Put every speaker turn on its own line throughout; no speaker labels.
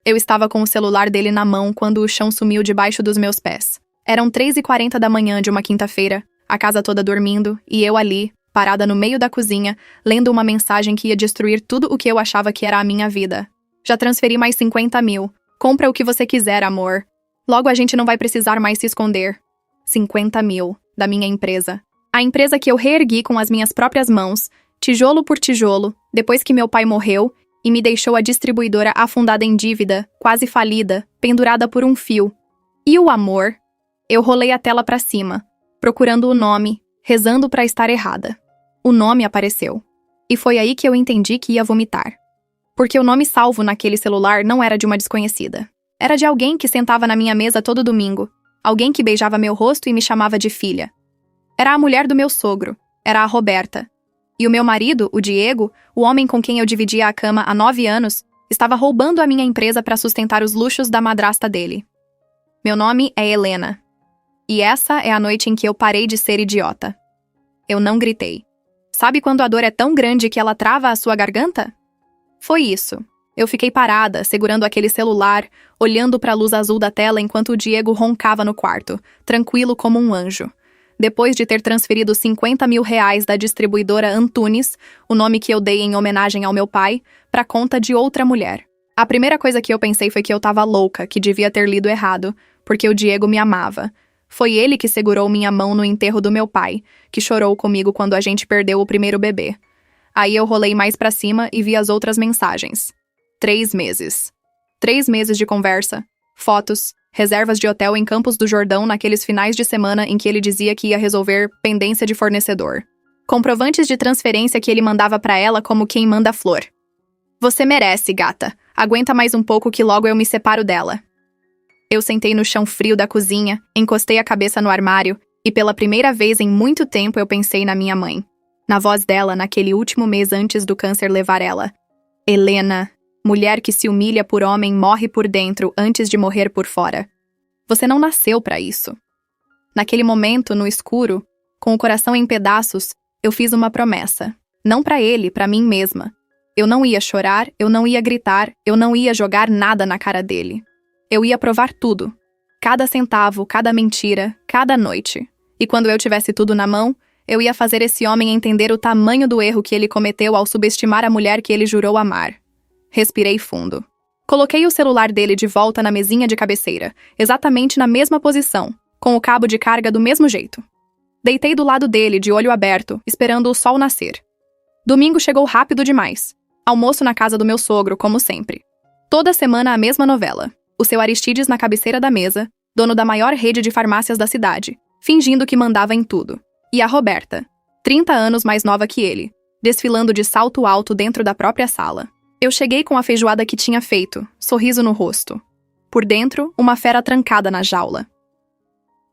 Eu estava com o celular dele na mão quando o chão sumiu debaixo dos meus pés. Eram 3h40 da manhã de uma quinta-feira, a casa toda dormindo, e eu ali, parada no meio da cozinha, lendo uma mensagem que ia destruir tudo o que eu achava que era a minha vida. Já transferi mais 50 mil. Compra o que você quiser, amor. Logo a gente não vai precisar mais se esconder. 50 mil, da minha empresa. A empresa que eu reergui com as minhas próprias mãos, tijolo por tijolo, depois que meu pai morreu e me deixou a distribuidora afundada em dívida, quase falida, pendurada por um fio. E o amor? Eu rolei a tela pra cima, procurando o nome, rezando pra estar errada. O nome apareceu. E foi aí que eu entendi que ia vomitar. Porque o nome salvo naquele celular não era de uma desconhecida. Era de alguém que sentava na minha mesa todo domingo. Alguém que beijava meu rosto e me chamava de filha. Era a mulher do meu sogro. Era a Roberta. E o meu marido, o Diego, o homem com quem eu dividia a cama há 9 anos, estava roubando a minha empresa para sustentar os luxos da madrasta dele. Meu nome é Helena. E essa é a noite em que eu parei de ser idiota. Eu não gritei. Sabe quando a dor é tão grande que ela trava a sua garganta? Foi isso. Eu fiquei parada, segurando aquele celular, olhando para a luz azul da tela enquanto o Diego roncava no quarto, tranquilo como um anjo. Depois de ter transferido 50 mil reais da distribuidora Antunes, o nome que eu dei em homenagem ao meu pai, para conta de outra mulher. A primeira coisa que eu pensei foi que eu tava louca, que devia ter lido errado, porque o Diego me amava. Foi ele que segurou minha mão no enterro do meu pai, que chorou comigo quando a gente perdeu o primeiro bebê. Aí eu rolei mais pra cima e vi as outras mensagens. 3 meses. 3 meses de conversa, fotos, reservas de hotel em Campos do Jordão naqueles finais de semana em que ele dizia que ia resolver pendência de fornecedor. Comprovantes de transferência que ele mandava pra ela como quem manda flor. Você merece, gata. Aguenta mais um pouco que logo eu me separo dela. Eu sentei no chão frio da cozinha, encostei a cabeça no armário e pela primeira vez em muito tempo eu pensei na minha mãe. Na voz dela naquele último mês antes do câncer levar ela. Helena, mulher que se humilha por homem morre por dentro antes de morrer por fora. Você não nasceu pra isso. Naquele momento, no escuro, com o coração em pedaços, eu fiz uma promessa. Não pra ele, pra mim mesma. Eu não ia chorar, eu não ia gritar, eu não ia jogar nada na cara dele. Eu ia provar tudo. Cada centavo, cada mentira, cada noite. E quando eu tivesse tudo na mão, eu ia fazer esse homem entender o tamanho do erro que ele cometeu ao subestimar a mulher que ele jurou amar. Respirei fundo. Coloquei o celular dele de volta na mesinha de cabeceira, exatamente na mesma posição, com o cabo de carga do mesmo jeito. Deitei do lado dele, de olho aberto, esperando o sol nascer. Domingo chegou rápido demais. Almoço na casa do meu sogro, como sempre. Toda semana a mesma novela. O seu Aristides na cabeceira da mesa, dono da maior rede de farmácias da cidade, fingindo que mandava em tudo. E a Roberta, 30 anos mais nova que ele, desfilando de salto alto dentro da própria sala. Eu cheguei com a feijoada que tinha feito, sorriso no rosto. Por dentro, uma fera trancada na jaula.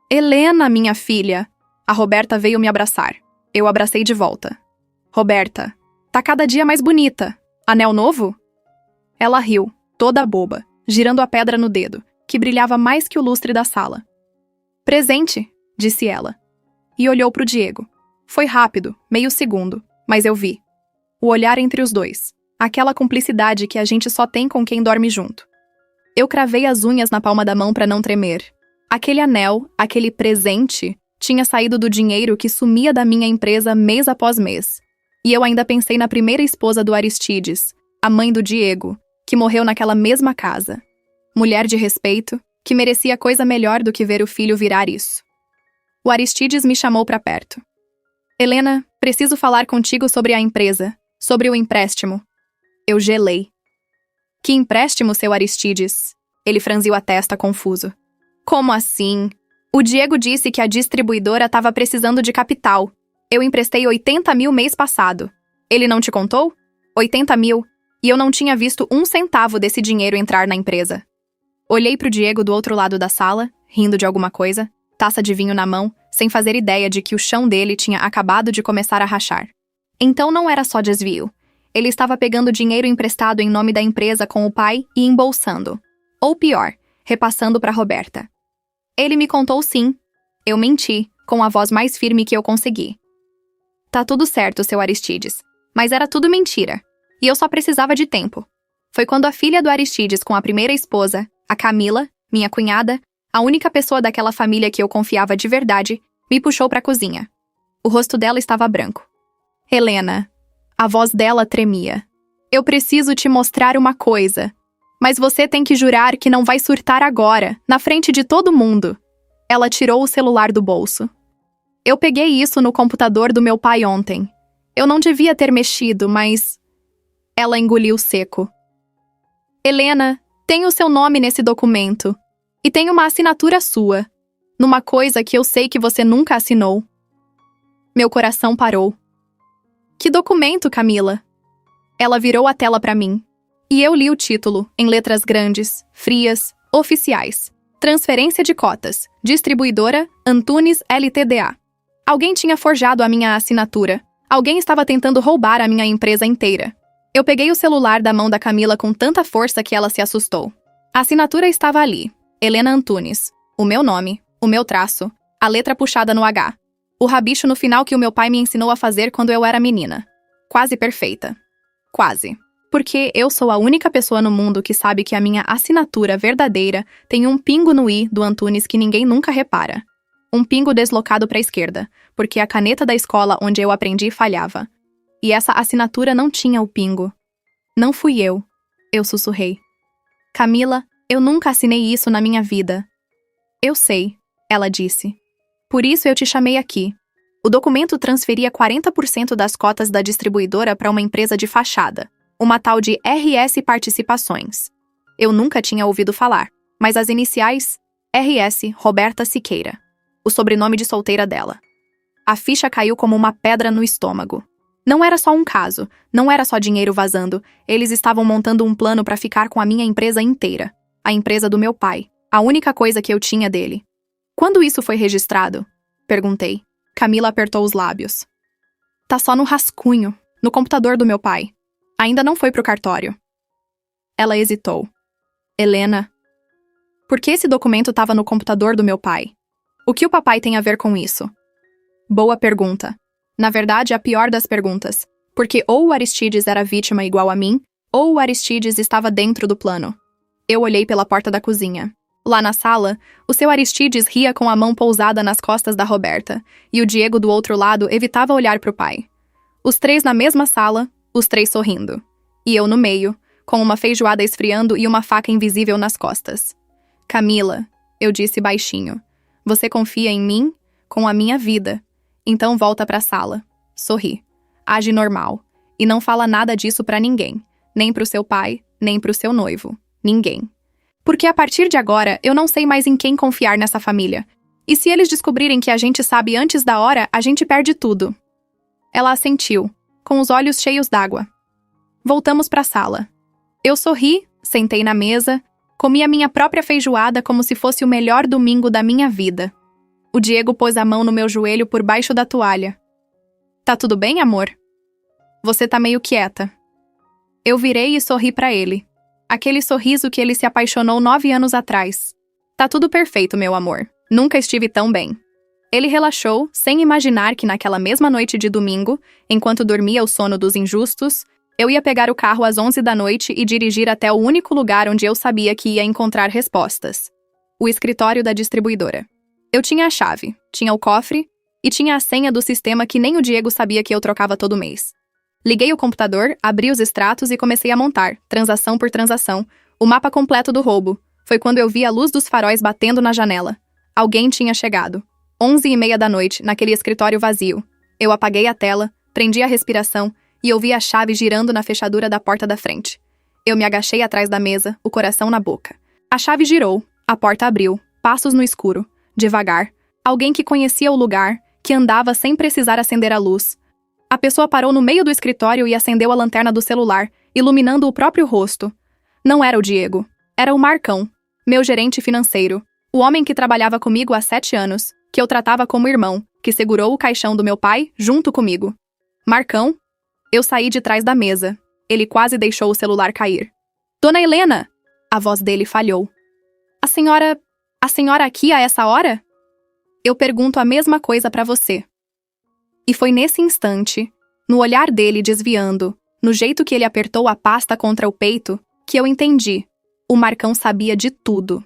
Helena, minha filha! A Roberta veio me abraçar. Eu abracei de volta. Roberta, tá cada dia mais bonita. Anel novo? Ela riu, toda boba, girando a pedra no dedo, que brilhava mais que o lustre da sala. Presente, disse ela. E olhou pro Diego. Foi rápido, meio segundo, mas eu vi. O olhar entre os dois. Aquela cumplicidade que a gente só tem com quem dorme junto. Eu cravei as unhas na palma da mão pra não tremer. Aquele anel, aquele presente, tinha saído do dinheiro que sumia da minha empresa mês após mês. E eu ainda pensei na primeira esposa do Aristides, a mãe do Diego, que morreu naquela mesma casa. Mulher de respeito, que merecia coisa melhor do que ver o filho virar isso. O Aristides me chamou pra perto. Helena, preciso falar contigo sobre a empresa, sobre o empréstimo. Eu gelei. Que empréstimo, seu Aristides? Ele franziu a testa, confuso. Como assim? O Diego disse que a distribuidora estava precisando de capital. Eu emprestei 80 mil mês passado. Ele não te contou? 80 mil. E eu não tinha visto um centavo desse dinheiro entrar na empresa. Olhei pro Diego do outro lado da sala, rindo de alguma coisa, taça de vinho na mão, sem fazer ideia de que o chão dele tinha acabado de começar a rachar. Então não era só desvio. Ele estava pegando dinheiro emprestado em nome da empresa com o pai e embolsando. Ou pior, repassando para Roberta. Ele me contou sim. Eu menti, com a voz mais firme que eu consegui. Tá tudo certo, seu Aristides. Mas era tudo mentira. E eu só precisava de tempo. Foi quando a filha do Aristides com a primeira esposa, a Camila, minha cunhada, a única pessoa daquela família que eu confiava de verdade, me puxou para a cozinha. O rosto dela estava branco. Helena. A voz dela tremia. Eu preciso te mostrar uma coisa. Mas você tem que jurar que não vai surtar agora, na frente de todo mundo. Ela tirou o celular do bolso. Eu peguei isso no computador do meu pai ontem. Eu não devia ter mexido, mas... Ela engoliu seco. Helena, tem o seu nome nesse documento. E tem uma assinatura sua. Numa coisa que eu sei que você nunca assinou. Meu coração parou. Que documento, Camila? Ela virou a tela para mim. E eu li o título, em letras grandes, frias, oficiais. Transferência de cotas. Distribuidora Antunes Ltda. Alguém tinha forjado a minha assinatura. Alguém estava tentando roubar a minha empresa inteira. Eu peguei o celular da mão da Camila com tanta força que ela se assustou. A assinatura estava ali. Helena Antunes. O meu nome, o meu traço, a letra puxada no H. O rabicho no final que o meu pai me ensinou a fazer quando eu era menina. Quase perfeita. Quase. Porque eu sou a única pessoa no mundo que sabe que a minha assinatura verdadeira tem um pingo no I do Antunes que ninguém nunca repara. Um pingo deslocado para a esquerda, porque a caneta da escola onde eu aprendi falhava. E essa assinatura não tinha o pingo. Não fui eu. Eu sussurrei. Camila, eu nunca assinei isso na minha vida. Eu sei, ela disse. Por isso eu te chamei aqui. O documento transferia 40% das cotas da distribuidora para uma empresa de fachada, uma tal de RS Participações. Eu nunca tinha ouvido falar, mas as iniciais, RS Roberta Siqueira, o sobrenome de solteira dela. A ficha caiu como uma pedra no estômago. Não era só um caso, não era só dinheiro vazando, eles estavam montando um plano para ficar com a minha empresa inteira, a empresa do meu pai, a única coisa que eu tinha dele. Quando isso foi registrado? Perguntei. Camila apertou os lábios. Tá só no rascunho, no computador do meu pai. Ainda não foi pro cartório. Ela hesitou. Helena. Por que esse documento estava no computador do meu pai? O que o papai tem a ver com isso? Boa pergunta. Na verdade, a pior das perguntas. Porque ou o Aristides era vítima igual a mim, ou o Aristides estava dentro do plano. Eu olhei pela porta da cozinha. Lá na sala, o seu Aristides ria com a mão pousada nas costas da Roberta, e o Diego do outro lado evitava olhar pro pai. Os três na mesma sala, os três sorrindo. E eu no meio, com uma feijoada esfriando e uma faca invisível nas costas. Camila, eu disse baixinho, você confia em mim? Com a minha vida. Então volta pra sala. Sorri. Age normal. E não fala nada disso pra ninguém. Nem pro seu pai, nem pro seu noivo. Ninguém. Porque a partir de agora, eu não sei mais em quem confiar nessa família. E se eles descobrirem que a gente sabe antes da hora, a gente perde tudo. Ela assentiu, com os olhos cheios d'água. Voltamos pra sala. Eu sorri, sentei na mesa, comi a minha própria feijoada como se fosse o melhor domingo da minha vida. O Diego pôs a mão no meu joelho por baixo da toalha. Tá tudo bem, amor? Você tá meio quieta. Eu virei e sorri pra ele. Aquele sorriso que ele se apaixonou 9 anos atrás. Tá tudo perfeito, meu amor. Nunca estive tão bem. Ele relaxou, sem imaginar que naquela mesma noite de domingo, enquanto dormia o sono dos injustos, eu ia pegar o carro às 11 da noite e dirigir até o único lugar onde eu sabia que ia encontrar respostas. O escritório da distribuidora. Eu tinha a chave, tinha o cofre e tinha a senha do sistema que nem o Diego sabia que eu trocava todo mês. Liguei o computador, abri os extratos e comecei a montar, transação por transação, o mapa completo do roubo. Foi quando eu vi a luz dos faróis batendo na janela. Alguém tinha chegado. 11h30 da noite, naquele escritório vazio. Eu apaguei a tela, prendi a respiração e ouvi a chave girando na fechadura da porta da frente. Eu me agachei atrás da mesa, o coração na boca. A chave girou, a porta abriu, passos no escuro, devagar. Alguém que conhecia o lugar, que andava sem precisar acender a luz. A pessoa parou no meio do escritório e acendeu a lanterna do celular, iluminando o próprio rosto. Não era o Diego. Era o Marcão, meu gerente financeiro. O homem que trabalhava comigo há 7 anos, que eu tratava como irmão, que segurou o caixão do meu pai junto comigo. Marcão? Eu saí de trás da mesa. Ele quase deixou o celular cair. Dona Helena! A voz dele falhou. A senhora aqui a essa hora? Eu pergunto a mesma coisa pra você. E foi nesse instante, no olhar dele desviando, no jeito que ele apertou a pasta contra o peito, que eu entendi. O Marcão sabia de tudo.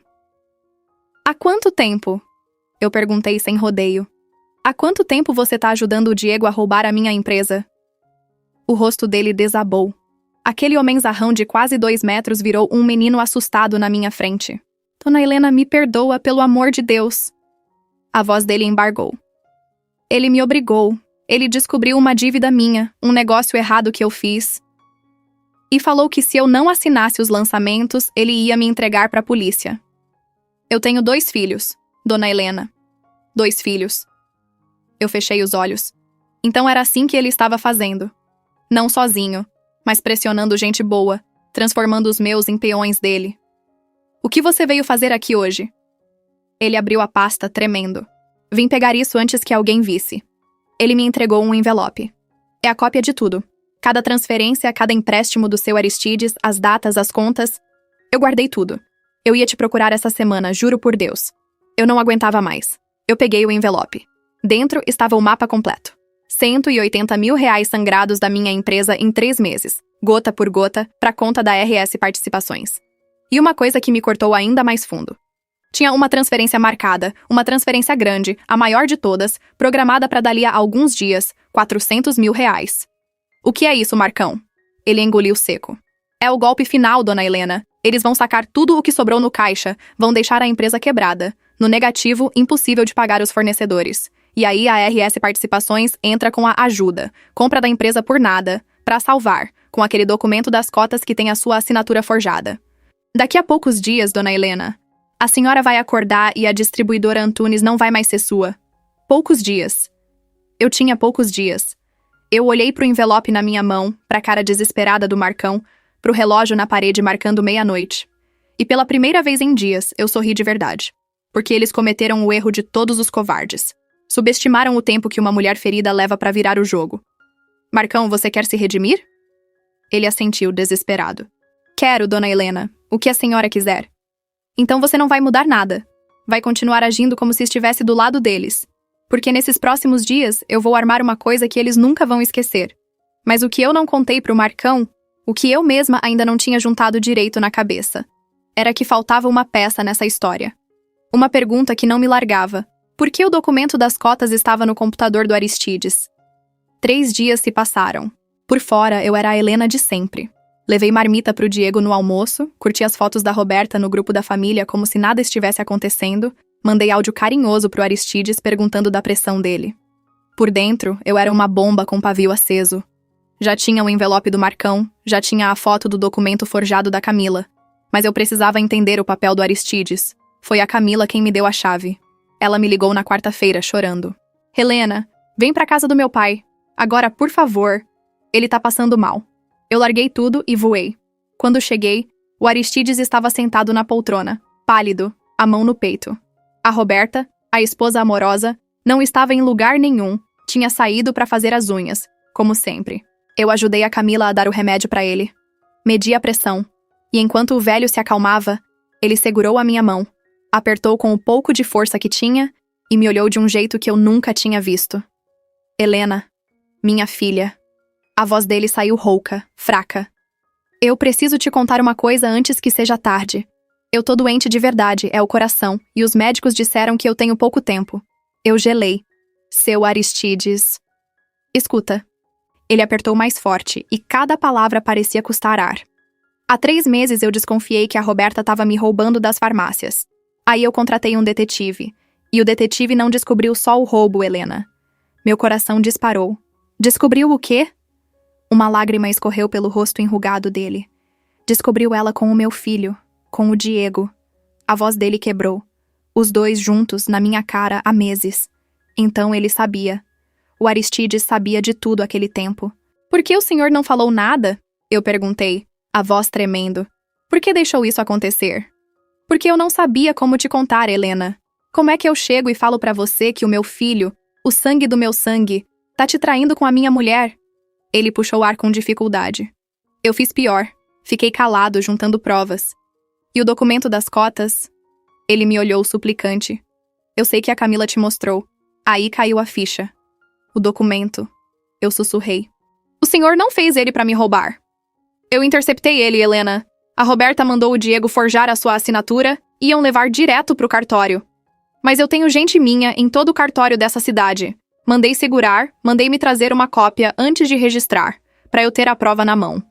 Há quanto tempo? Eu perguntei sem rodeio. Há quanto tempo você tá ajudando o Diego a roubar a minha empresa? O rosto dele desabou. Aquele homenzarrão de quase 2 metros virou um menino assustado na minha frente. Dona Helena, me perdoa, pelo amor de Deus. A voz dele embargou. Ele me obrigou. Ele descobriu uma dívida minha, um negócio errado que eu fiz. E falou que se eu não assinasse os lançamentos, ele ia me entregar para a polícia. Eu tenho 2 filhos, Dona Helena. 2 filhos. Eu fechei os olhos. Então era assim que ele estava fazendo. Não sozinho, mas pressionando gente boa, transformando os meus em peões dele. O que você veio fazer aqui hoje? Ele abriu a pasta, tremendo. Vim pegar isso antes que alguém visse. Ele me entregou um envelope. É a cópia de tudo. Cada transferência, cada empréstimo do seu Aristides, as datas, as contas. Eu guardei tudo. Eu ia te procurar essa semana, juro por Deus. Eu não aguentava mais. Eu peguei o envelope. Dentro estava o mapa completo. 180 mil reais sangrados da minha empresa em 3 meses, gota por gota, para conta da RS Participações. E uma coisa que me cortou ainda mais fundo. Tinha uma transferência marcada, uma transferência grande, a maior de todas, programada para dali a alguns dias, 400 mil reais. O que é isso, Marcão? Ele engoliu seco. É o golpe final, Dona Helena. Eles vão sacar tudo o que sobrou no caixa, vão deixar a empresa quebrada. No negativo, impossível de pagar os fornecedores. E aí a RS Participações entra com a ajuda, compra da empresa por nada, para salvar, com aquele documento das cotas que tem a sua assinatura forjada. Daqui a poucos dias, Dona Helena, a senhora vai acordar e a distribuidora Antunes não vai mais ser sua. Poucos dias. Eu tinha poucos dias. Eu olhei pro envelope na minha mão, pra cara desesperada do Marcão, pro relógio na parede marcando meia-noite. E pela primeira vez em dias, eu sorri de verdade. Porque eles cometeram o erro de todos os covardes. Subestimaram o tempo que uma mulher ferida leva pra virar o jogo. Marcão, você quer se redimir? Ele assentiu, desesperado. Quero, Dona Helena. O que a senhora quiser. Então você não vai mudar nada. Vai continuar agindo como se estivesse do lado deles. Porque nesses próximos dias eu vou armar uma coisa que eles nunca vão esquecer. Mas o que eu não contei pro Marcão, o que eu mesma ainda não tinha juntado direito na cabeça, era que faltava uma peça nessa história. Uma pergunta que não me largava. Por que o documento das cotas estava no computador do Aristides? 3 dias se passaram. Por fora, eu era a Helena de sempre. Levei marmita pro Diego no almoço, curti as fotos da Roberta no grupo da família como se nada estivesse acontecendo, mandei áudio carinhoso pro Aristides perguntando da pressão dele. Por dentro, eu era uma bomba com pavio aceso. Já tinha o envelope do Marcão, já tinha a foto do documento forjado da Camila. Mas eu precisava entender o papel do Aristides. Foi a Camila quem me deu a chave. Ela me ligou na quarta-feira, chorando. Helena, vem pra casa do meu pai. Agora, por favor. Ele tá passando mal. Eu larguei tudo e voei. Quando cheguei, o Aristides estava sentado na poltrona, pálido, a mão no peito. A Roberta, a esposa amorosa, não estava em lugar nenhum, tinha saído pra fazer as unhas, como sempre. Eu ajudei a Camila a dar o remédio pra ele. Medi a pressão, e enquanto o velho se acalmava, ele segurou a minha mão, apertou com o pouco de força que tinha e me olhou de um jeito que eu nunca tinha visto. Helena, minha filha. A voz dele saiu rouca, fraca. Eu preciso te contar uma coisa antes que seja tarde. Eu tô doente de verdade, é o coração, e os médicos disseram que eu tenho pouco tempo. Eu gelei. Seu Aristides. Escuta. Ele apertou mais forte, e cada palavra parecia custar ar. Há 3 meses eu desconfiei que a Roberta estava me roubando das farmácias. Aí eu contratei um detetive. E o detetive não descobriu só o roubo, Helena. Meu coração disparou. Descobriu o quê? Uma lágrima escorreu pelo rosto enrugado dele. Descobriu ela com o meu filho, com o Diego. A voz dele quebrou. Os dois juntos, na minha cara, há meses. Então ele sabia. O Aristides sabia de tudo aquele tempo. Por que o senhor não falou nada? Eu perguntei, a voz tremendo. Por que deixou isso acontecer? Porque eu não sabia como te contar, Helena. Como é que eu chego e falo pra você que o meu filho, o sangue do meu sangue, tá te traindo com a minha mulher? Ele puxou o ar com dificuldade. Eu fiz pior. Fiquei calado, juntando provas. E o documento das cotas? Ele me olhou suplicante. Eu sei que a Camila te mostrou. Aí caiu a ficha. O documento. Eu sussurrei. O senhor não fez ele pra me roubar. Eu interceptei ele, Helena. A Roberta mandou o Diego forjar a sua assinatura e iam levar direto pro cartório. Mas eu tenho gente minha em todo o cartório dessa cidade. Mandei segurar, mandei me trazer uma cópia antes de registrar, para eu ter a prova na mão.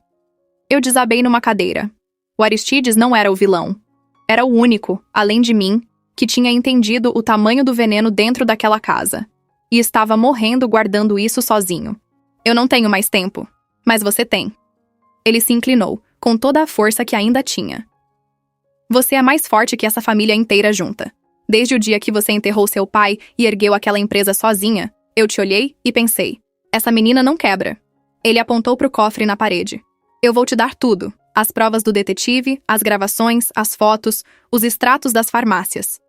Eu desabei numa cadeira. O Aristides não era o vilão. Era o único, além de mim, que tinha entendido o tamanho do veneno dentro daquela casa. E estava morrendo guardando isso sozinho. Eu não tenho mais tempo, mas você tem. Ele se inclinou, com toda a força que ainda tinha. Você é mais forte que essa família inteira junta. Desde o dia que você enterrou seu pai e ergueu aquela empresa sozinha, eu te olhei e pensei, essa menina não quebra. Ele apontou pro cofre na parede. Eu vou te dar tudo. As provas do detetive, as gravações, as fotos, os extratos das farmácias.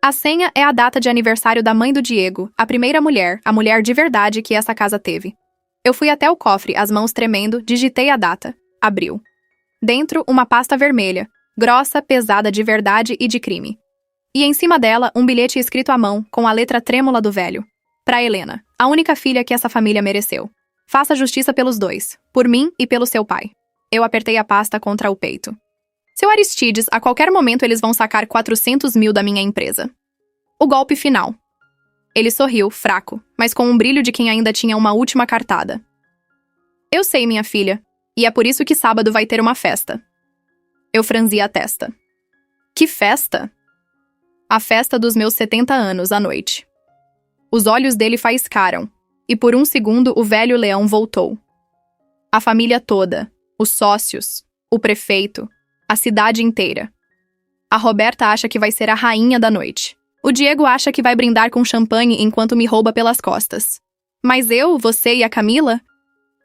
A senha é a data de aniversário da mãe do Diego, a primeira mulher, a mulher de verdade que essa casa teve. Eu fui até o cofre, as mãos tremendo, digitei a data. Abriu. Dentro, uma pasta vermelha, grossa, pesada de verdade e de crime. E em cima dela, um bilhete escrito à mão, com a letra trêmula do velho. Pra Helena, a única filha que essa família mereceu. Faça justiça pelos dois, por mim e pelo seu pai. Eu apertei a pasta contra o peito. Seu Aristides, a qualquer momento eles vão sacar 400 mil da minha empresa. O golpe final. Ele sorriu, fraco, mas com um brilho de quem ainda tinha uma última cartada. Eu sei, minha filha, e é por isso que sábado vai ter uma festa. Eu franzi a testa. Que festa? A festa dos meus 70 anos, à noite. Os olhos dele faiscaram, e por um segundo o velho leão voltou. A família toda, os sócios, o prefeito, a cidade inteira. A Roberta acha que vai ser a rainha da noite. O Diego acha que vai brindar com champanhe enquanto me rouba pelas costas. Mas eu, você e a Camila,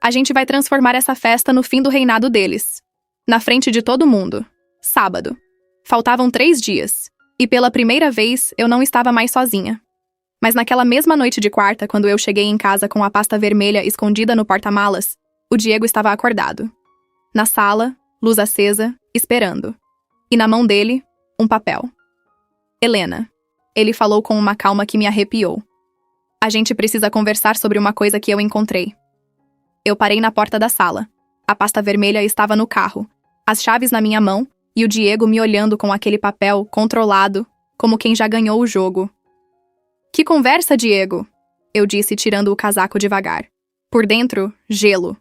a gente vai transformar essa festa no fim do reinado deles. Na frente de todo mundo. Sábado. Faltavam 3 dias. E pela primeira vez, eu não estava mais sozinha. Mas naquela mesma noite de quarta, quando eu cheguei em casa com a pasta vermelha escondida no porta-malas, o Diego estava acordado. Na sala, luz acesa, esperando. E na mão dele, um papel. Helena. Ele falou com uma calma que me arrepiou. A gente precisa conversar sobre uma coisa que eu encontrei. Eu parei na porta da sala. A pasta vermelha estava no carro, as chaves na minha mão e o Diego me olhando com aquele papel controlado, como quem já ganhou o jogo. Que conversa, Diego? Eu disse, tirando o casaco devagar. Por dentro, gelo.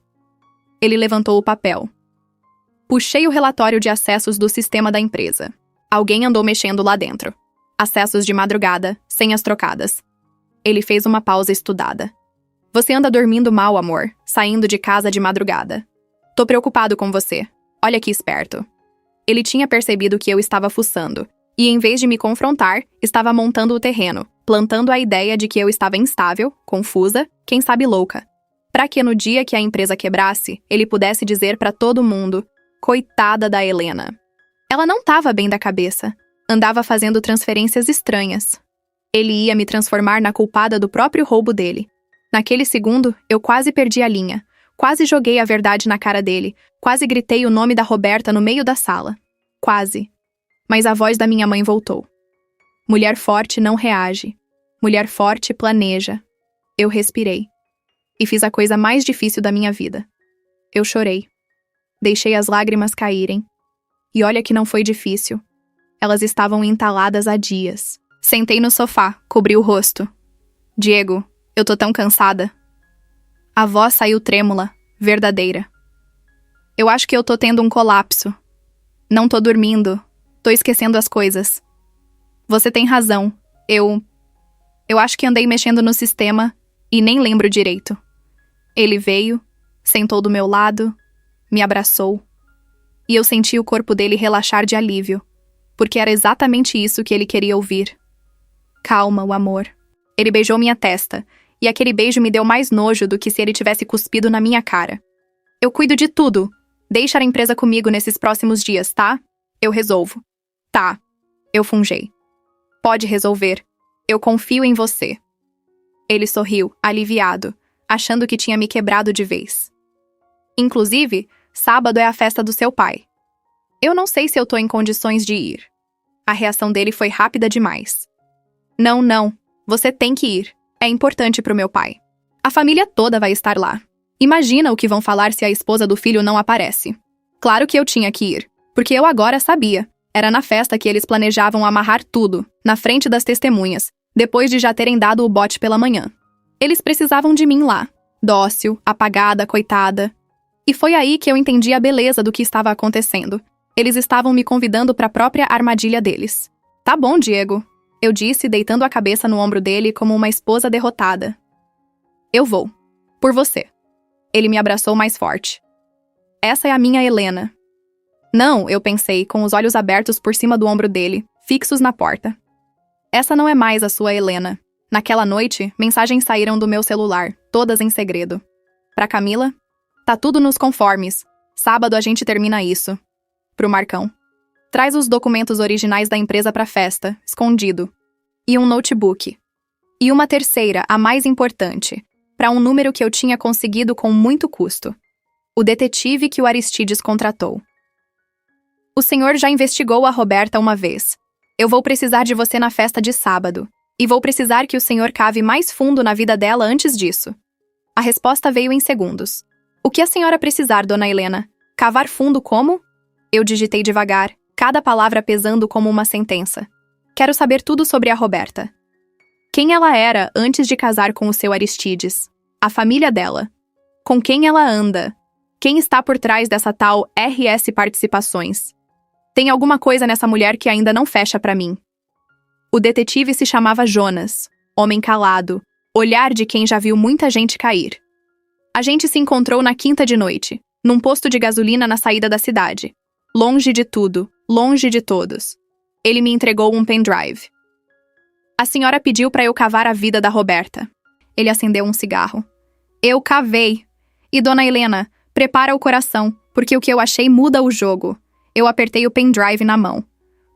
Ele levantou o papel. Puxei o relatório de acessos do sistema da empresa. Alguém andou mexendo lá dentro. Acessos de madrugada, senhas trocadas. Ele fez uma pausa estudada. Você anda dormindo mal, amor, saindo de casa de madrugada. Tô preocupado com você. Olha que esperto. Ele tinha percebido que eu estava fuçando, e em vez de me confrontar, estava montando o terreno, plantando a ideia de que eu estava instável, confusa, quem sabe louca. Para que no dia que a empresa quebrasse, ele pudesse dizer para todo mundo, coitada da Helena. Ela não estava bem da cabeça. Andava fazendo transferências estranhas. Ele ia me transformar na culpada do próprio roubo dele. Naquele segundo, eu quase perdi a linha. Quase joguei a verdade na cara dele. Quase gritei o nome da Roberta no meio da sala. Quase. Mas a voz da minha mãe voltou. Mulher forte não reage. Mulher forte planeja. Eu respirei. E fiz a coisa mais difícil da minha vida. Eu chorei. Deixei as lágrimas caírem. E olha que não foi difícil. Elas estavam entaladas há dias. Sentei no sofá, cobri o rosto. Diego, eu tô tão cansada. A voz saiu trêmula, verdadeira. Eu acho que eu tô tendo um colapso. Não tô dormindo. Tô esquecendo as coisas. Você tem razão. Eu acho que andei mexendo no sistema e nem lembro direito. Ele veio, sentou do meu lado, me abraçou. E eu senti o corpo dele relaxar de alívio. Porque era exatamente isso que ele queria ouvir. Calma, o amor. Ele beijou minha testa, e aquele beijo me deu mais nojo do que se ele tivesse cuspido na minha cara. Eu cuido de tudo. Deixa a empresa comigo nesses próximos dias, tá? Eu resolvo. Tá. Eu fungei. Pode resolver. Eu confio em você. Ele sorriu, aliviado, achando que tinha me quebrado de vez. Inclusive, sábado é a festa do seu pai. Eu não sei se eu tô em condições de ir. A reação dele foi rápida demais. Não. Você tem que ir. É importante pro meu pai. A família toda vai estar lá. Imagina o que vão falar se a esposa do filho não aparece. Claro que eu tinha que ir, Porque eu agora sabia. Era na festa que eles planejavam amarrar tudo, na frente das testemunhas, depois de já terem dado o bote pela manhã. Eles precisavam de mim lá, dócil, apagada, coitada. E foi aí que eu entendi a beleza do que estava acontecendo. Eles estavam me convidando para a própria armadilha deles. Tá bom, Diego, eu disse, deitando a cabeça no ombro dele como uma esposa derrotada. Eu vou. Por você. Ele me abraçou mais forte. Essa é a minha Helena. Não, eu pensei, com os olhos abertos por cima do ombro dele, fixos na porta. Essa não é mais a sua Helena. Naquela noite, mensagens saíram do meu celular, todas em segredo. Pra Camila, tá tudo nos conformes. Sábado a gente termina isso. Pro Marcão. Traz os documentos originais da empresa pra festa, escondido. E um notebook. E uma terceira, a mais importante, pra um número que eu tinha conseguido com muito custo. O detetive que o Aristides contratou. O senhor já investigou a Roberta uma vez. Eu vou precisar de você na festa de sábado. E vou precisar que o senhor cave mais fundo na vida dela antes disso. A resposta veio em segundos. O que a senhora precisar, dona Helena? Cavar fundo como? Eu digitei devagar, cada palavra pesando como uma sentença. Quero saber tudo sobre a Roberta. Quem ela era antes de casar com o seu Aristides? A família dela. Com quem ela anda? Quem está por trás dessa tal RS Participações? Tem alguma coisa nessa mulher que ainda não fecha pra mim. O detetive se chamava Jonas, homem calado, olhar de quem já viu muita gente cair. A gente se encontrou na quinta de noite, num posto de gasolina na saída da cidade. Longe de tudo, longe de todos. Ele me entregou um pendrive. A senhora pediu pra eu cavar a vida da Roberta. Ele acendeu um cigarro. Eu cavei. E dona Helena, prepara o coração, porque o que eu achei muda o jogo. Eu apertei o pendrive na mão.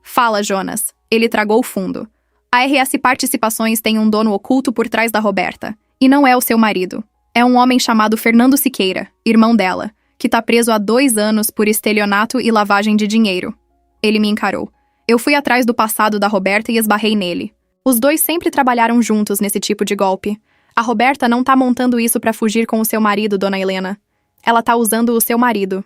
Fala, Jonas. Ele tragou o fundo. A RS Participações tem um dono oculto por trás da Roberta. E não é o seu marido. É um homem chamado Fernando Siqueira, irmão dela, que tá preso há 2 anos por estelionato e lavagem de dinheiro. Ele me encarou. Eu fui atrás do passado da Roberta e esbarrei nele. Os dois sempre trabalharam juntos nesse tipo de golpe. A Roberta não tá montando isso pra fugir com o seu marido, dona Helena. Ela tá usando o seu marido.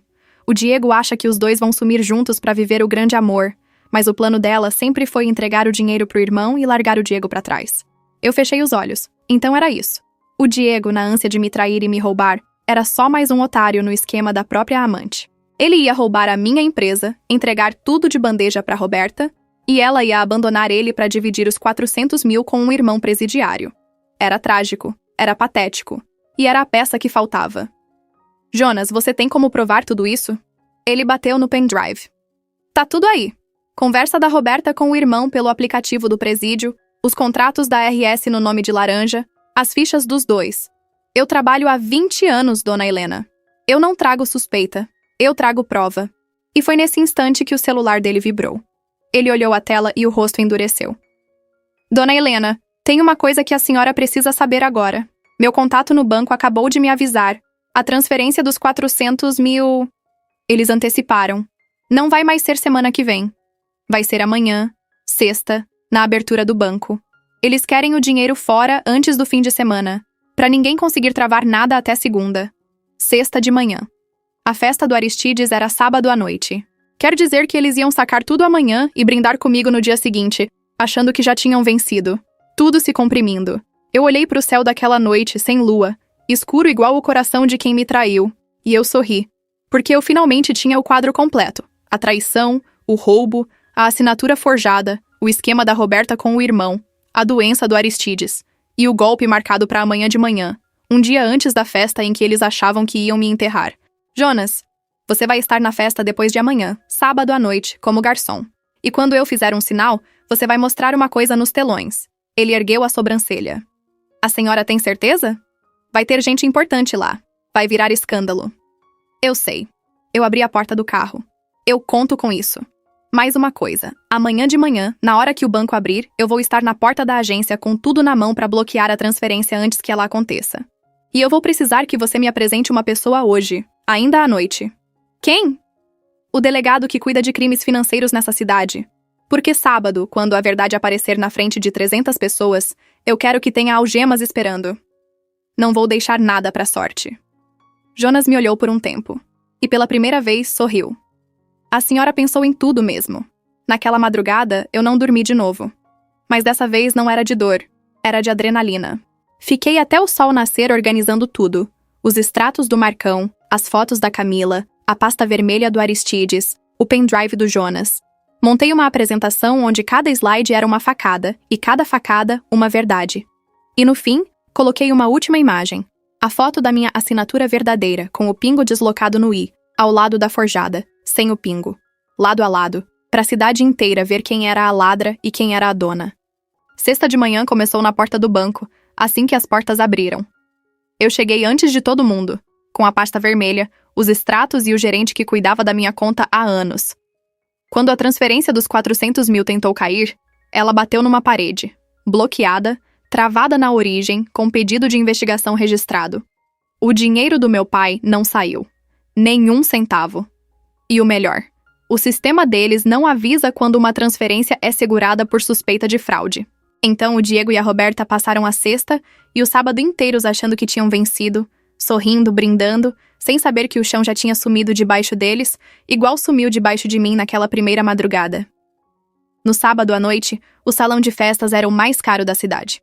O Diego acha que os dois vão sumir juntos pra viver o grande amor, mas o plano dela sempre foi entregar o dinheiro pro irmão e largar o Diego pra trás. Eu fechei os olhos. Então era isso. O Diego, na ânsia de me trair e me roubar, era só mais um otário no esquema da própria amante. Ele ia roubar a minha empresa, entregar tudo de bandeja pra Roberta, e ela ia abandonar ele pra dividir os 400 mil com um irmão presidiário. Era trágico, era patético, e era a peça que faltava. Jonas, você tem como provar tudo isso? Ele bateu no pendrive. Tá tudo aí. Conversa da Roberta com o irmão pelo aplicativo do presídio, os contratos da RS no nome de Laranja, as fichas dos dois. Eu trabalho há 20 anos, dona Helena. Eu não trago suspeita, eu trago prova. E foi nesse instante que o celular dele vibrou. Ele olhou a tela e o rosto endureceu. Dona Helena, tem uma coisa que a senhora precisa saber agora. Meu contato no banco acabou de me avisar. A transferência dos 400 mil... Eles anteciparam. Não vai mais ser semana que vem. Vai ser amanhã, sexta, na abertura do banco. Eles querem o dinheiro fora antes do fim de semana, pra ninguém conseguir travar nada até segunda. Sexta de manhã. A festa do Aristides era sábado à noite. Quer dizer que eles iam sacar tudo amanhã e brindar comigo no dia seguinte, achando que já tinham vencido. Tudo se comprimindo. Eu olhei pro céu daquela noite, sem lua, escuro igual o coração de quem me traiu, e eu sorri. Porque eu finalmente tinha o quadro completo. A traição, o roubo, a assinatura forjada, o esquema da Roberta com o irmão, a doença do Aristides, e o golpe marcado para amanhã de manhã, um dia antes da festa em que eles achavam que iam me enterrar. Jonas, você vai estar na festa depois de amanhã, sábado à noite, como garçom. E quando eu fizer um sinal, você vai mostrar uma coisa nos telões. Ele ergueu a sobrancelha. A senhora tem certeza? Vai ter gente importante lá. Vai virar escândalo. Eu sei. Eu abri a porta do carro. Eu conto com isso. Mais uma coisa. Amanhã de manhã, na hora que o banco abrir, eu vou estar na porta da agência com tudo na mão para bloquear a transferência antes que ela aconteça. E eu vou precisar que você me apresente uma pessoa hoje, ainda à noite. Quem? O delegado que cuida de crimes financeiros nessa cidade. Porque sábado, quando a verdade aparecer na frente de 300 pessoas, eu quero que tenha algemas esperando. Não vou deixar nada pra sorte. Jonas me olhou por um tempo. E pela primeira vez, sorriu. A senhora pensou em tudo mesmo. Naquela madrugada, eu não dormi de novo. Mas dessa vez não era de dor, era de adrenalina. Fiquei até o sol nascer organizando tudo. Os extratos do Marcão, as fotos da Camila, a pasta vermelha do Aristides, o pendrive do Jonas. Montei uma apresentação onde cada slide era uma facada, e cada facada, uma verdade. E no fim, coloquei uma última imagem. A foto da minha assinatura verdadeira, com o pingo deslocado no i, ao lado da forjada, sem o pingo. Lado a lado, para a cidade inteira ver quem era a ladra e quem era a dona. Sexta de manhã começou na porta do banco, assim que as portas abriram. Eu cheguei antes de todo mundo, com a pasta vermelha, os extratos e o gerente que cuidava da minha conta há anos. Quando a transferência dos 400 mil tentou cair, ela bateu numa parede, bloqueada, travada na origem, com pedido de investigação registrado. O dinheiro do meu pai não saiu. Nenhum centavo. E o melhor, o sistema deles não avisa quando uma transferência é segurada por suspeita de fraude. Então o Diego e a Roberta passaram a sexta e o sábado inteiros achando que tinham vencido, sorrindo, brindando, sem saber que o chão já tinha sumido debaixo deles, igual sumiu debaixo de mim naquela primeira madrugada. No sábado à noite, o salão de festas era o mais caro da cidade.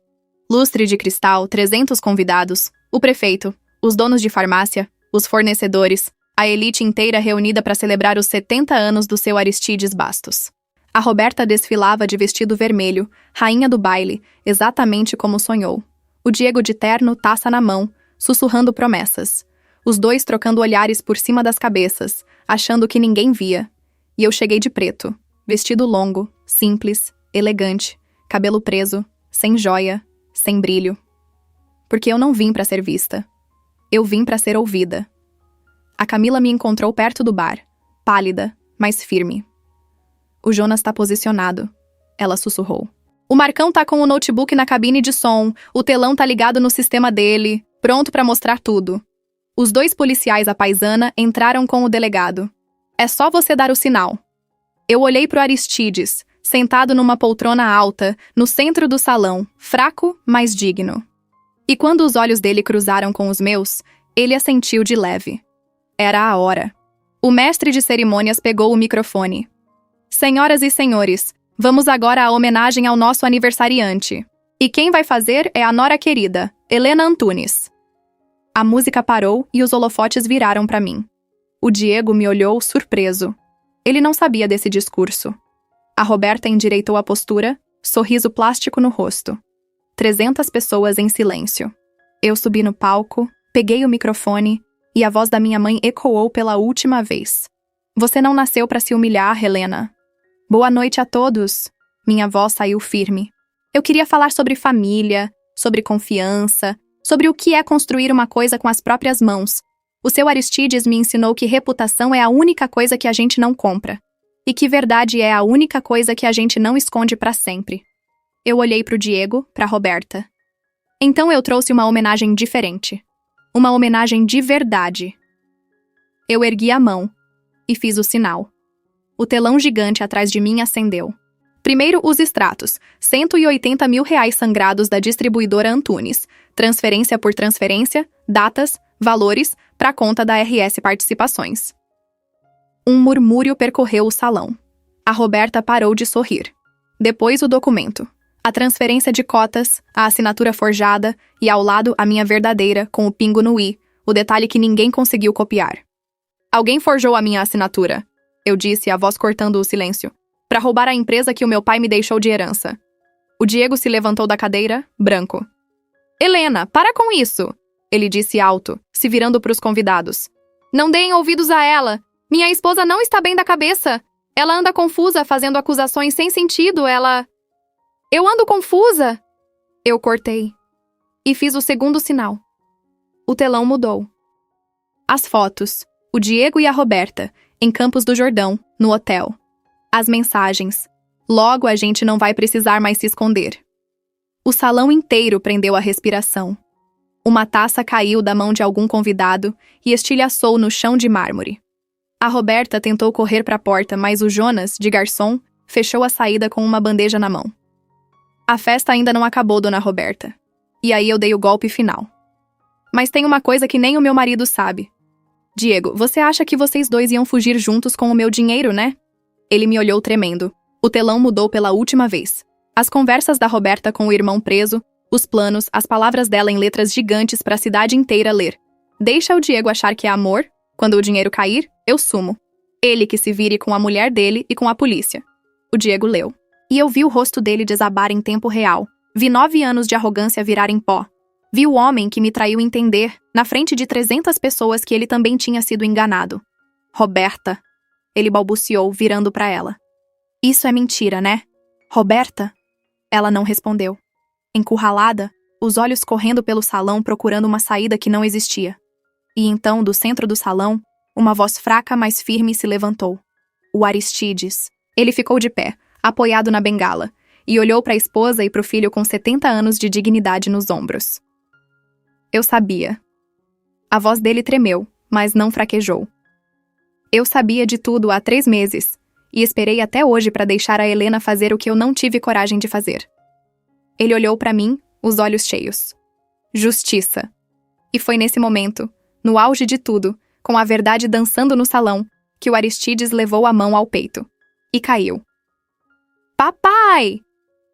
Lustre de cristal, 300 convidados, o prefeito, os donos de farmácia, os fornecedores, a elite inteira reunida para celebrar os 70 anos do seu Aristides Bastos. A Roberta desfilava de vestido vermelho, rainha do baile, exatamente como sonhou. O Diego de terno, taça na mão, sussurrando promessas. Os dois trocando olhares por cima das cabeças, achando que ninguém via. E eu cheguei de preto, vestido longo, simples, elegante, cabelo preso, sem joia, sem brilho. Porque eu não vim para ser vista. Eu vim para ser ouvida. A Camila me encontrou perto do bar, pálida, mas firme. O Jonas tá posicionado, ela sussurrou. O Marcão tá com o notebook na cabine de som, o telão tá ligado no sistema dele, pronto pra mostrar tudo. Os dois policiais à paisana entraram com o delegado. É só você dar o sinal. Eu olhei pro Aristides, sentado numa poltrona alta, no centro do salão, fraco, mas digno. E quando os olhos dele cruzaram com os meus, ele assentiu de leve. Era a hora. O mestre de cerimônias pegou o microfone. Senhoras e senhores, vamos agora à homenagem ao nosso aniversariante. E quem vai fazer é a nora querida, Helena Antunes. A música parou e os holofotes viraram para mim. O Diego me olhou surpreso. Ele não sabia desse discurso. A Roberta endireitou a postura, sorriso plástico no rosto. 300 pessoas em silêncio. Eu subi no palco, peguei o microfone e a voz da minha mãe ecoou pela última vez. Você não nasceu para se humilhar, Helena. Boa noite a todos. Minha voz saiu firme. Eu queria falar sobre família, sobre confiança, sobre o que é construir uma coisa com as próprias mãos. O seu Aristides me ensinou que reputação é a única coisa que a gente não compra. E que verdade é a única coisa que a gente não esconde para sempre. Eu olhei pro Diego, pra Roberta. Então eu trouxe uma homenagem diferente. Uma homenagem de verdade. Eu ergui a mão e fiz o sinal. O telão gigante atrás de mim acendeu. Primeiro, os extratos. 180 mil reais sangrados da distribuidora Antunes. Transferência por transferência, datas, valores, para a conta da RS Participações. Um murmúrio percorreu o salão. A Roberta parou de sorrir. Depois o documento. A transferência de cotas, a assinatura forjada e, ao lado, a minha verdadeira, com o pingo no i, o detalhe que ninguém conseguiu copiar. Alguém forjou a minha assinatura, eu disse, a voz cortando o silêncio, para roubar a empresa que o meu pai me deixou de herança. O Diego se levantou da cadeira, branco. Helena, para com isso! Ele disse alto, se virando para os convidados. Não deem ouvidos a ela! Minha esposa não está bem da cabeça! Ela anda confusa, fazendo acusações sem sentido, ela... Eu ando confusa! Eu cortei. E fiz o segundo sinal. O telão mudou. As fotos. O Diego e a Roberta, em Campos do Jordão, no hotel. As mensagens. Logo a gente não vai precisar mais se esconder. O salão inteiro prendeu a respiração. Uma taça caiu da mão de algum convidado e estilhaçou no chão de mármore. A Roberta tentou correr para a porta, mas o Jonas, de garçom, fechou a saída com uma bandeja na mão. A festa ainda não acabou, dona Roberta. E aí eu dei o golpe final. Mas tem uma coisa que nem o meu marido sabe. Diego, você acha que vocês dois iam fugir juntos com o meu dinheiro, né? Ele me olhou tremendo. O telão mudou pela última vez. As conversas da Roberta com o irmão preso, os planos, as palavras dela em letras gigantes para a cidade inteira ler. Deixa o Diego achar que é amor? Quando o dinheiro cair, eu sumo. Ele que se vire com a mulher dele e com a polícia. O Diego leu. E eu vi o rosto dele desabar em tempo real. Vi 9 anos de arrogância virar em pó. Vi o homem que me traiu entender, na frente de 300 pessoas, que ele também tinha sido enganado. Roberta. Ele balbuciou, virando para ela. Isso é mentira, né? Roberta? Ela não respondeu. Encurralada, os olhos correndo pelo salão procurando uma saída que não existia. E então, do centro do salão, uma voz fraca, mas firme se levantou. O Aristides. Ele ficou de pé, apoiado na bengala, e olhou para a esposa e para o filho com 70 anos de dignidade nos ombros. Eu sabia. A voz dele tremeu, mas não fraquejou. Eu sabia de tudo há 3 meses, e esperei até hoje para deixar a Helena fazer o que eu não tive coragem de fazer. Ele olhou para mim, os olhos cheios. Justiça. E foi nesse momento, no auge de tudo, com a verdade dançando no salão, que o Aristides levou a mão ao peito. E caiu. Papai!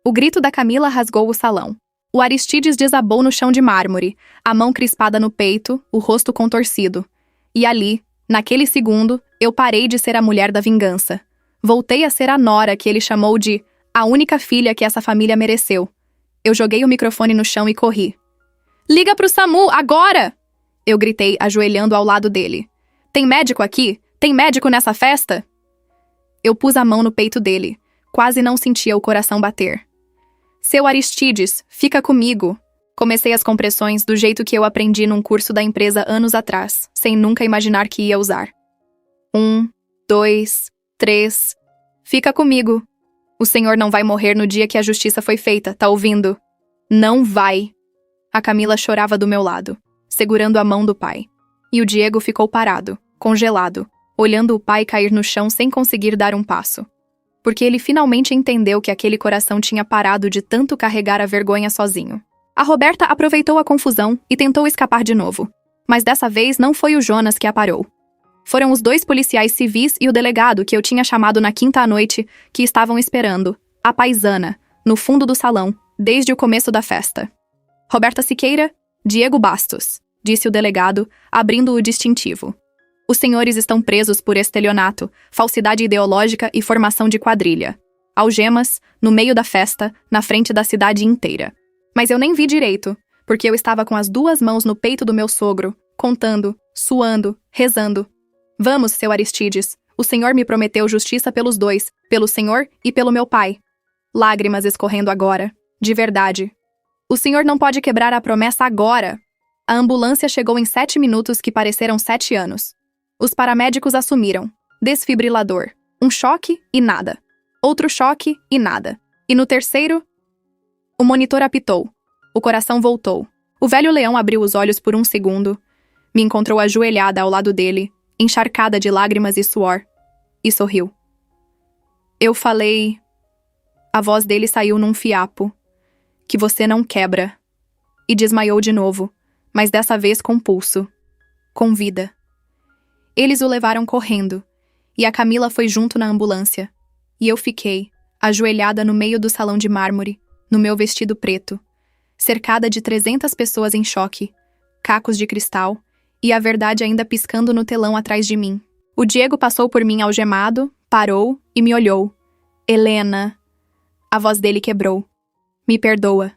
O grito da Camila rasgou o salão. O Aristides desabou no chão de mármore, a mão crispada no peito, o rosto contorcido. E ali, naquele segundo, eu parei de ser a mulher da vingança. Voltei a ser a nora que ele chamou de a única filha que essa família mereceu. Eu joguei o microfone no chão e corri. Liga pro SAMU, agora! Eu gritei, ajoelhando ao lado dele. Tem médico aqui? Tem médico nessa festa? Eu pus a mão no peito dele. Quase não sentia o coração bater. Seu Aristides, fica comigo. Comecei as compressões do jeito que eu aprendi num curso da empresa anos atrás, sem nunca imaginar que ia usar. 1, 2, 3. Fica comigo. O senhor não vai morrer no dia que a justiça foi feita, tá ouvindo? Não vai. A Camila chorava do meu lado, segurando a mão do pai. E o Diego ficou parado, congelado, olhando o pai cair no chão sem conseguir dar um passo. Porque ele finalmente entendeu que aquele coração tinha parado de tanto carregar a vergonha sozinho. A Roberta aproveitou a confusão e tentou escapar de novo. Mas dessa vez não foi o Jonas que a parou. Foram os 2 policiais civis e o delegado que eu tinha chamado na quinta à noite, que estavam esperando, a paisana, no fundo do salão, desde o começo da festa. Roberta Siqueira, Diego Bastos, disse o delegado, abrindo o distintivo. Os senhores estão presos por estelionato, falsidade ideológica e formação de quadrilha. Algemas, no meio da festa, na frente da cidade inteira. Mas eu nem vi direito, porque eu estava com as 2 mãos no peito do meu sogro, contando, suando, rezando. Vamos, seu Aristides, o senhor me prometeu justiça pelos 2, pelo senhor e pelo meu pai. Lágrimas escorrendo agora, de verdade. O senhor não pode quebrar a promessa agora. A ambulância chegou em 7 minutos que pareceram 7 anos. Os paramédicos assumiram. Desfibrilador. Um choque e nada. Outro choque e nada. E no terceiro... O monitor apitou. O coração voltou. O velho leão abriu os olhos por um segundo. Me encontrou ajoelhada ao lado dele, encharcada de lágrimas e suor. E sorriu. Eu falei... A voz dele saiu num fiapo. Que você não quebra. E desmaiou de novo, mas dessa vez com pulso. Com vida. Eles o levaram correndo, e a Camila foi junto na ambulância. E eu fiquei, ajoelhada no meio do salão de mármore, no meu vestido preto, cercada de 300 pessoas em choque, cacos de cristal, e a verdade ainda piscando no telão atrás de mim. O Diego passou por mim algemado, parou e me olhou. Helena. A voz dele quebrou. Me perdoa.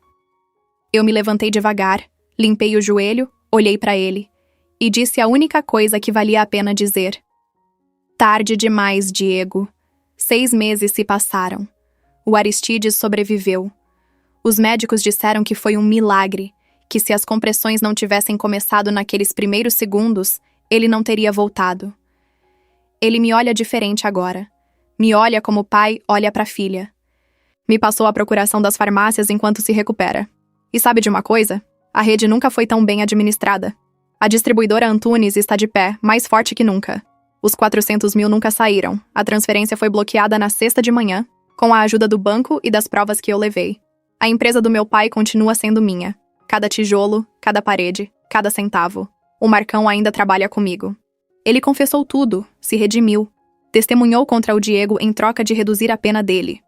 Eu me levantei devagar, limpei o joelho, olhei para ele. E disse a única coisa que valia a pena dizer. Tarde demais, Diego. 6 meses se passaram. O Aristides sobreviveu. Os médicos disseram que foi um milagre, que se as compressões não tivessem começado naqueles primeiros segundos, ele não teria voltado. Ele me olha diferente agora. Me olha como o pai olha para a filha. Me passou a procuração das farmácias enquanto se recupera. E sabe de uma coisa? A rede nunca foi tão bem administrada. A distribuidora Antunes está de pé, mais forte que nunca. Os 400 mil nunca saíram. A transferência foi bloqueada na sexta de manhã, com a ajuda do banco e das provas que eu levei. A empresa do meu pai continua sendo minha. Cada tijolo, cada parede, cada centavo. O Marcão ainda trabalha comigo. Ele confessou tudo, se redimiu. Testemunhou contra o Diego em troca de reduzir a pena dele.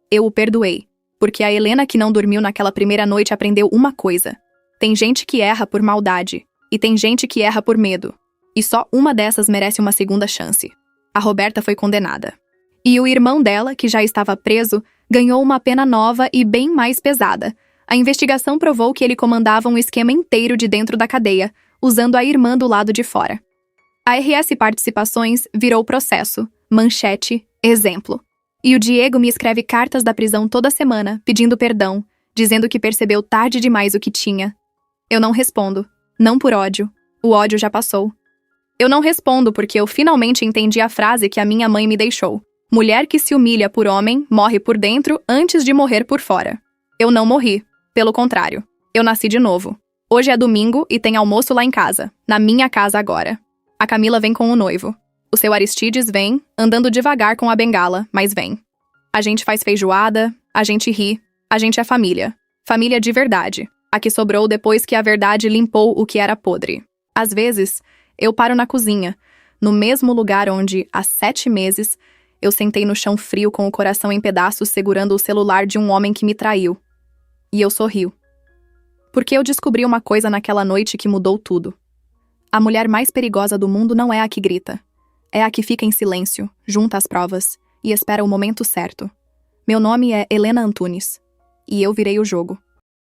Eu o perdoei, porque a Helena que não dormiu naquela primeira noite aprendeu uma coisa. Tem gente que erra por maldade, e tem gente que erra por medo. E só uma dessas merece uma segunda chance. A Roberta foi condenada. E o irmão dela, que já estava preso, ganhou uma pena nova e bem mais pesada. A investigação provou que ele comandava um esquema inteiro de dentro da cadeia, usando a irmã do lado de fora. A RS Participações virou processo, manchete, exemplo. E o Diego me escreve cartas da prisão toda semana, pedindo perdão, dizendo que percebeu tarde demais o que tinha. Eu não respondo, não por ódio. O ódio já passou. Eu não respondo porque eu finalmente entendi a frase que a minha mãe me deixou. Mulher que se humilha por homem, morre por dentro antes de morrer por fora. Eu não morri. Pelo contrário. Eu nasci de novo. Hoje é domingo e tem almoço lá em casa. Na minha casa agora. A Camila vem com o noivo. O seu Aristides vem, andando devagar com a bengala, mas vem. A gente faz feijoada, a gente ri, a gente é família. Família de verdade. A que sobrou depois que a verdade limpou o que era podre. Às vezes, eu paro na cozinha, no mesmo lugar onde, há 7 meses, eu sentei no chão frio com o coração em pedaços segurando o celular de um homem que me traiu. E eu sorrio. Porque eu descobri uma coisa naquela noite que mudou tudo. A mulher mais perigosa do mundo não é a que grita. É a que fica em silêncio, junta as provas, e espera o momento certo. Meu nome é Helena Antunes. E eu virei o jogo.